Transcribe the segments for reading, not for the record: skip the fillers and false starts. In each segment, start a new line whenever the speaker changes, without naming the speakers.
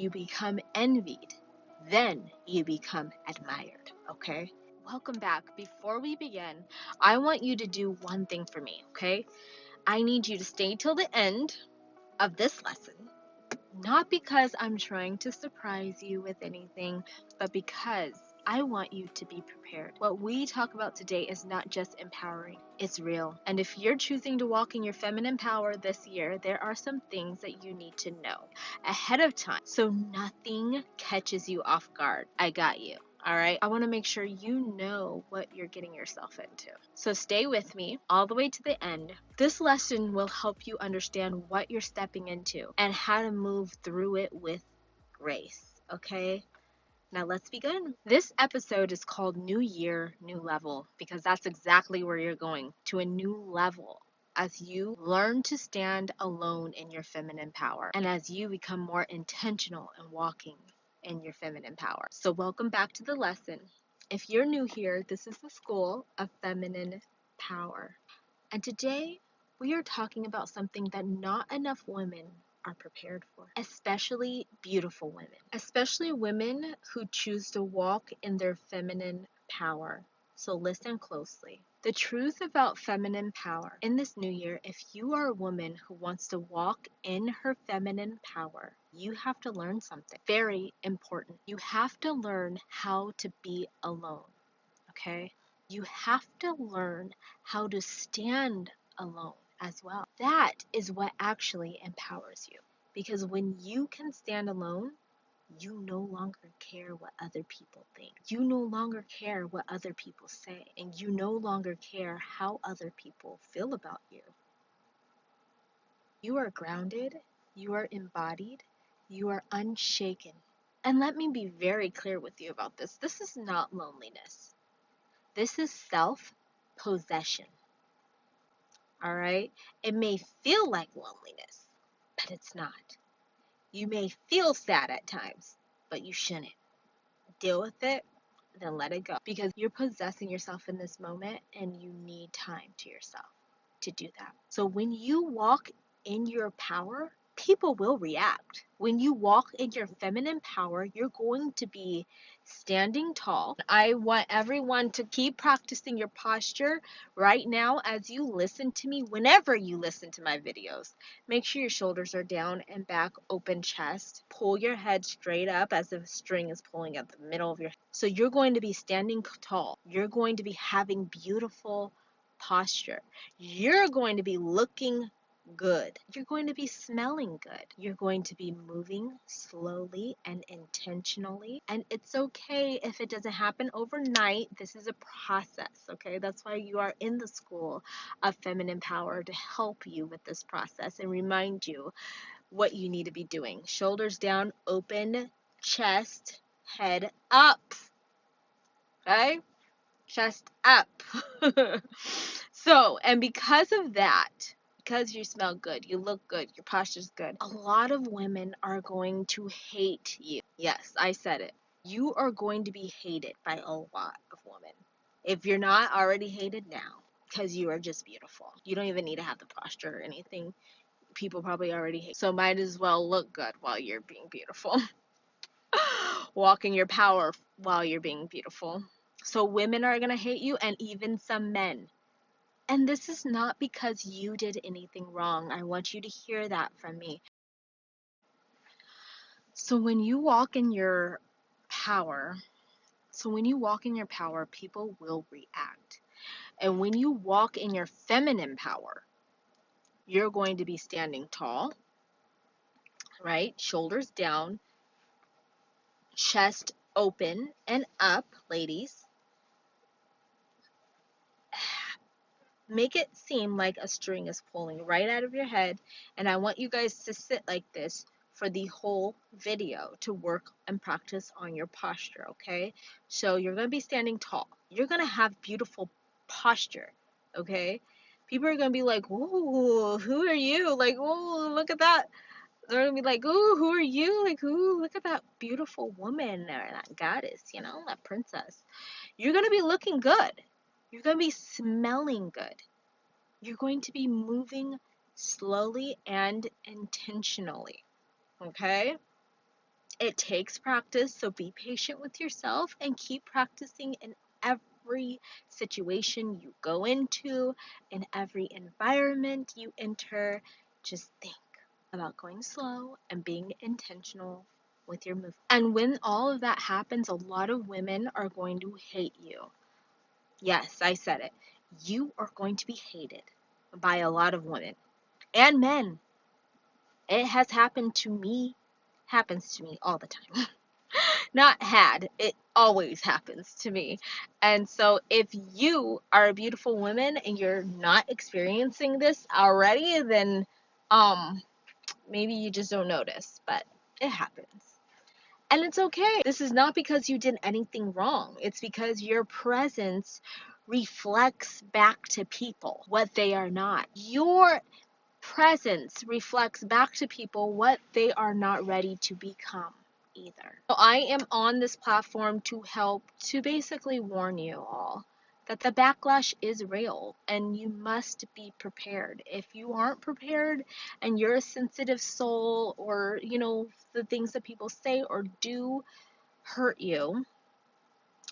you become envied, then you become admired, okay? Welcome back. Before we begin, I want you to do one thing for me, okay? I need you to stay till the end of this lesson, not because I'm trying to surprise you with anything, but because I want you to be prepared. What we talk about today is not just empowering, it's real. And if you're choosing to walk in your feminine power this year, there are some things that you need to know ahead of time so nothing catches you off guard. I got you. All right, I want to make sure you know what you're getting yourself into. So stay with me all the way to the end. This lesson will help you understand what you're stepping into and how to move through it with grace, okay? Now let's begin. This episode is called New Year, New Level because that's exactly where you're going, to a new level as you learn to stand alone in your feminine power and as you become more intentional in walking in your feminine power. So welcome back to the lesson. If you're new here, this is the School of Feminine Power. And today we are talking about something that not enough women are prepared for, especially beautiful women, especially women who choose to walk in their feminine power. So listen closely. The truth about feminine power in this new year, if you are a woman who wants to walk in her feminine power, you have to learn something very important. You have to learn how to be alone, okay? You have to learn how to stand alone as well. That is what actually empowers you. Because when you can stand alone, you no longer care what other people think. You no longer care what other people say. And you no longer care how other people feel about you. You are grounded. You are embodied. You are unshaken. And let me be very clear with you about this. This is not loneliness. This is self-possession. All right? It may feel like loneliness, but it's not. You may feel sad at times, but you shouldn't. Deal with it, then let it go. Because you're possessing yourself in this moment and you need time to yourself to do that. So when you walk in your power, people will react. When you walk in your feminine power, you're going to be standing tall. I want everyone to keep practicing your posture right now as you listen to me. Whenever you listen to my videos, make sure your shoulders are down and back, open chest. Pull your head straight up as if a string is pulling at the middle of your head. So you're going to be standing tall. You're going to be having beautiful posture. You're going to be looking good. You're going to be smelling good. You're going to be moving slowly and intentionally. And it's okay if it doesn't happen overnight. This is a process, okay? That's why you are in the School of Feminine Power, to help you with this process and remind you what you need to be doing. Shoulders down, open, chest, head up, okay? Chest up. So, and because of that, because you smell good, you look good, your posture's good, a lot of women are going to hate you. Yes, I said it. You are going to be hated by a lot of women. If you're not already hated now, because you are just beautiful. You don't even need to have the posture or anything. People probably already hate. So might as well look good while you're being beautiful. Walk in your power while you're being beautiful. So women are going to hate you, and even some men. And this is not because you did anything wrong. I want you to hear that from me. So when you walk in your power, people will react. And when you walk in your feminine power, you're going to be standing tall, right? Shoulders down, chest open and up, ladies. Make it seem like a string is pulling right out of your head, and I want you guys to sit like this for the whole video to work and practice on your posture, okay? So you're going to be standing tall. You're going to have beautiful posture, okay? People are going to be like, ooh, who are you? Like, ooh, look at that. They're going to be like, ooh, who are you? Like, ooh, look at that beautiful woman or that goddess, that princess. You're going to be looking good. You're going to be smelling good. You're going to be moving slowly and intentionally, okay? It takes practice, so be patient with yourself and keep practicing in every situation you go into, in every environment you enter. Just think about going slow and being intentional with your movement. And when all of that happens, a lot of women are going to hate you. Yes, I said it. You are going to be hated by a lot of women and men. It has happened to me, happens to me all the time. Not had, it always happens to me. And so if you are a beautiful woman and you're not experiencing this already, then maybe you just don't notice, but it happens. And it's okay. This is not because you did anything wrong. It's because your presence reflects back to people what they are not. Your presence reflects back to people what they are not ready to become either. So I am on this platform to help to basically warn you all that the backlash is real and you must be prepared. If you aren't prepared and you're a sensitive soul, or the things that people say or do hurt you,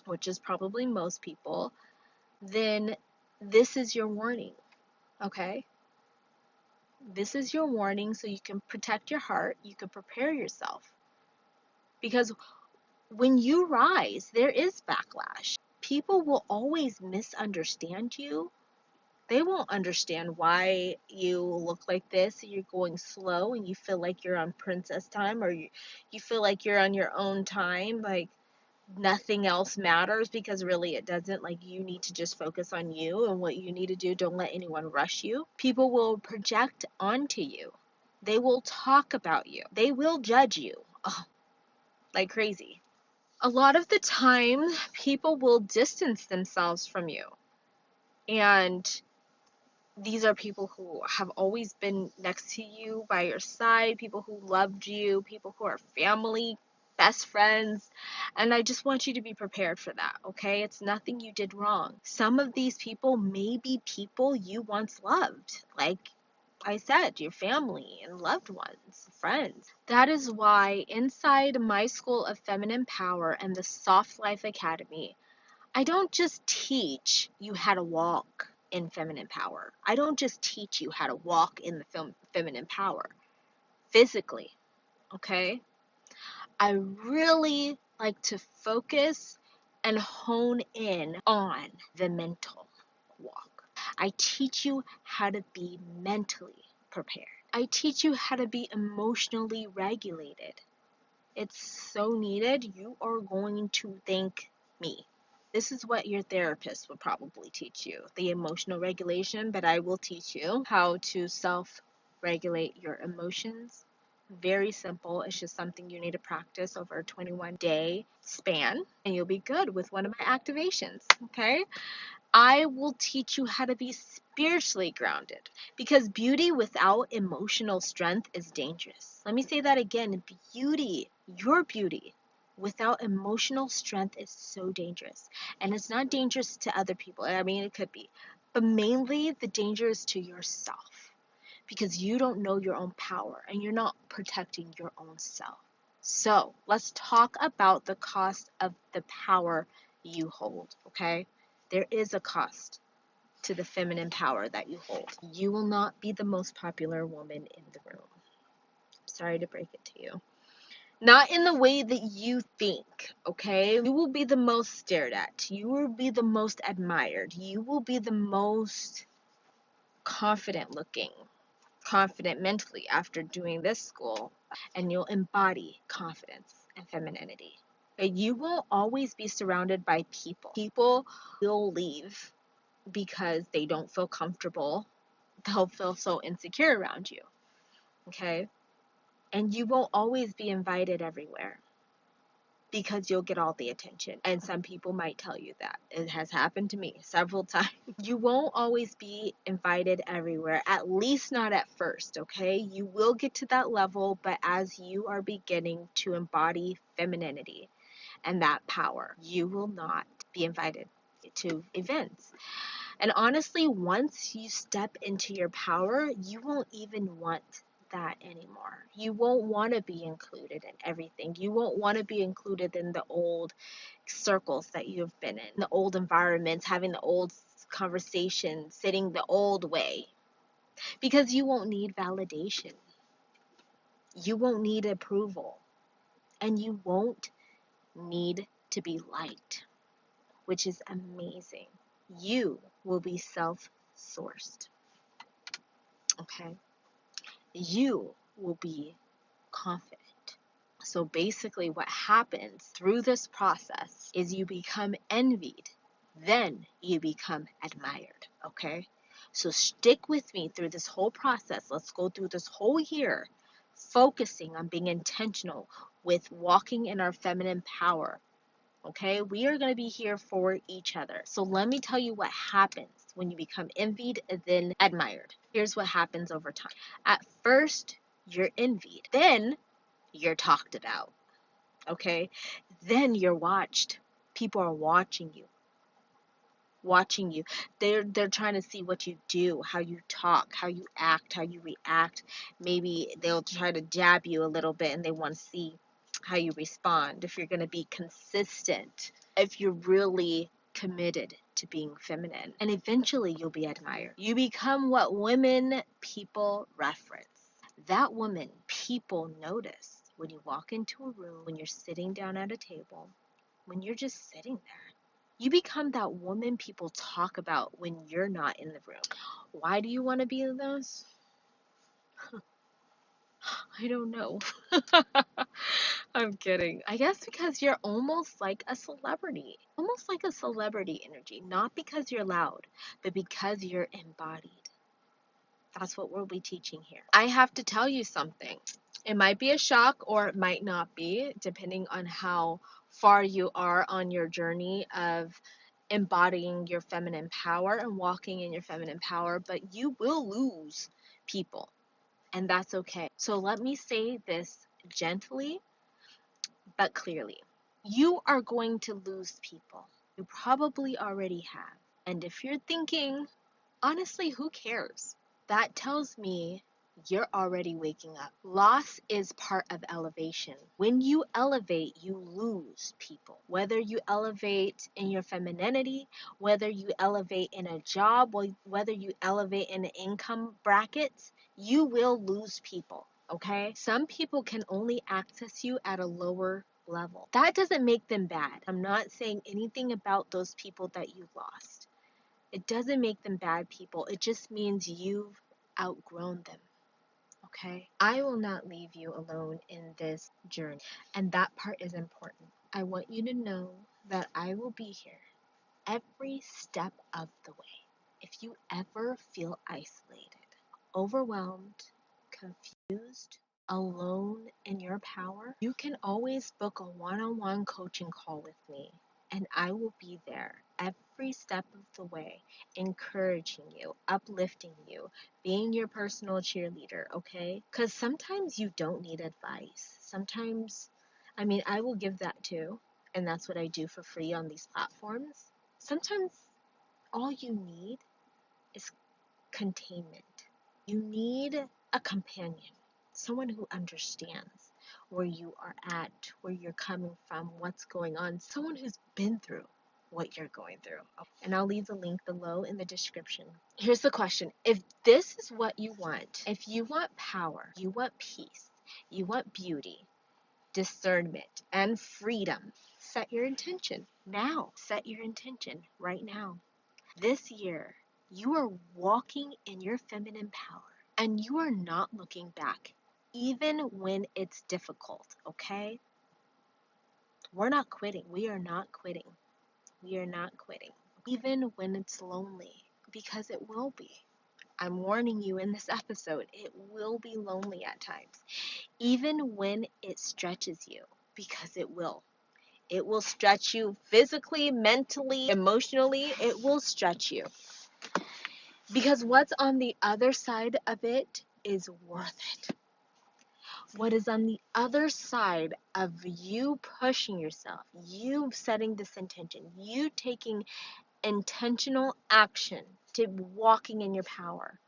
which is probably most people, then this is your warning, okay? This is your warning so you can protect your heart, you can prepare yourself. Because when you rise, there is backlash. People will always misunderstand you. They won't understand why you look like this, and you're going slow and you feel like you're on princess time, or you feel like you're on your own time, like nothing else matters, because really it doesn't. Like, you need to just focus on you and what you need to do. Don't let anyone rush you. People will project onto you. They will talk about you. They will judge you. Oh, like crazy. A lot of the time, people will distance themselves from you. And these are people who have always been next to you, by your side, people who loved you, people who are family, best friends. And I just want you to be prepared for that, okay? It's nothing you did wrong. Some of these people may be people you once loved, like I said, your family and loved ones, friends. That is why inside my School of Feminine Power and the Soft Life Academy, I don't just teach you how to walk in feminine power. I don't just teach you how to walk in the feminine power physically, okay? I really like to focus and hone in on the mental walk. I teach you how to be mentally prepared. I teach you how to be emotionally regulated. It's so needed. You are going to thank me. This is what your therapist would probably teach you, the emotional regulation, but I will teach you how to self-regulate your emotions. Very simple. It's just something you need to practice over a 21-day span, and you'll be good with one of my activations, okay? I will teach you how to be spiritually grounded, because beauty without emotional strength is dangerous. Let me say that again. Beauty, your beauty, without emotional strength is so dangerous. And it's not dangerous to other people. I mean, it could be. But mainly the danger is to yourself, because you don't know your own power and you're not protecting your own self. So let's talk about the cost of the power you hold, okay? There is a cost to the feminine power that you hold. You will not be the most popular woman in the room. Sorry to break it to you. Not in the way that you think, okay? You will be the most stared at. You will be the most admired. You will be the most confident looking, confident mentally after doing this school. And you'll embody confidence and femininity. But you won't always be surrounded by people. People will leave because they don't feel comfortable. They'll feel so insecure around you, okay? And you won't always be invited everywhere because you'll get all the attention. And some people might tell you that. It has happened to me several times. You won't always be invited everywhere, at least not at first, okay? You will get to that level, but as you are beginning to embody femininity and that power, you will not be invited to events. And honestly, once you step into your power, you won't even want that anymore. You won't want to be included in everything. You won't want to be included in the old circles that you've been in, the old environments, having the old conversations, sitting the old way, because you won't need validation. You won't need approval, and you won't need to be liked, which is amazing. You will be self-sourced, okay? You will be confident. So basically what happens through this process is you become envied, then you become admired, okay? So stick with me through this whole process. Let's go through this whole year focusing on being intentional with walking in our feminine power, okay? We are going to be here for each other. So let me tell you what happens when you become envied and then admired. Here's what happens over time. At first, you're envied. Then you're talked about, okay? Then you're watched. People are watching you. They're trying to see what you do, how you talk, how you act, how you react. Maybe they'll try to jab you a little bit and they want to see how you respond, if you're going to be consistent, if you're really committed to being feminine. And eventually you'll be admired. You become what women people reference. That woman people notice when you walk into a room, when you're sitting down at a table, when you're just sitting there. You become that woman people talk about when you're not in the room. Why do you want to be in those? I don't know. I'm kidding. I guess because you're almost like a celebrity. Almost like a celebrity energy. Not because you're loud, but because you're embodied. That's what we'll be teaching here. I have to tell you something. It might be a shock or it might not be, depending on how far you are on your journey of embodying your feminine power and walking in your feminine power, but you will lose people, and that's okay. So let me say this gently but clearly. You are going to lose people. You probably already have. And if you're thinking, honestly, who cares? That tells me you're already waking up. Loss is part of elevation. When you elevate, you lose people. Whether you elevate in your femininity, whether you elevate in a job, whether you elevate in an income brackets, you will lose people, okay? Some people can only access you at a lower level. That doesn't make them bad. I'm not saying anything about those people that you lost. It doesn't make them bad people. It just means you've outgrown them. Okay? I will not leave you alone in this journey. And that part is important. I want you to know that I will be here every step of the way. If you ever feel isolated, overwhelmed, confused, alone in your power, you can always book a one-on-one coaching call with me, and I will be there every step of the way, encouraging you, uplifting you, being your personal cheerleader, okay? Because sometimes you don't need advice. Sometimes, I will give that too, and that's what I do for free on these platforms. Sometimes all you need is containment. You need a companion, someone who understands where you are at, where you're coming from, what's going on, someone who's been through what you're going through. And I'll leave the link below in the description. Here's the question. If this is what you want, if you want power, you want peace, you want beauty, discernment, and freedom, set your intention now. Set your intention right now. This year, you are walking in your feminine power and you are not looking back, even when it's difficult, okay? We're not quitting. We are not quitting. We are not quitting, even when it's lonely, because it will be. I'm warning you in this episode, it will be lonely at times, even when it stretches you, because it will. It will stretch you physically, mentally, emotionally. It will stretch you. Because what's on the other side of it is worth it. What is on the other side of you pushing yourself, you setting this intention, you taking intentional action to walking in your power,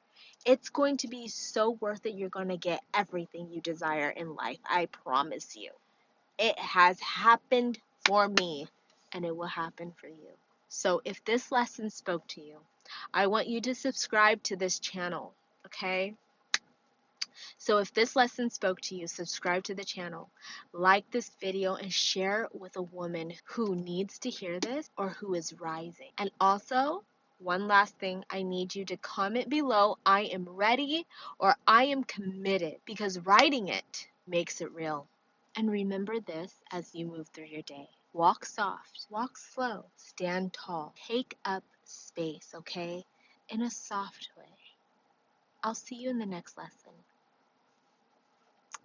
It's going to be so worth it. You're going to get everything you desire in life. I promise you. It has happened for me, and it will happen for you. So if this lesson spoke to you, I want you to subscribe to this channel, okay? So if this lesson spoke to you, subscribe to the channel, like this video, and share it with a woman who needs to hear this or who is rising. And also, one last thing, I need you to comment below, I am ready or I am committed, because writing it makes it real. And remember this as you move through your day. Walk soft, walk slow, stand tall, take up space, okay? In a soft way. I'll see you in the next lesson.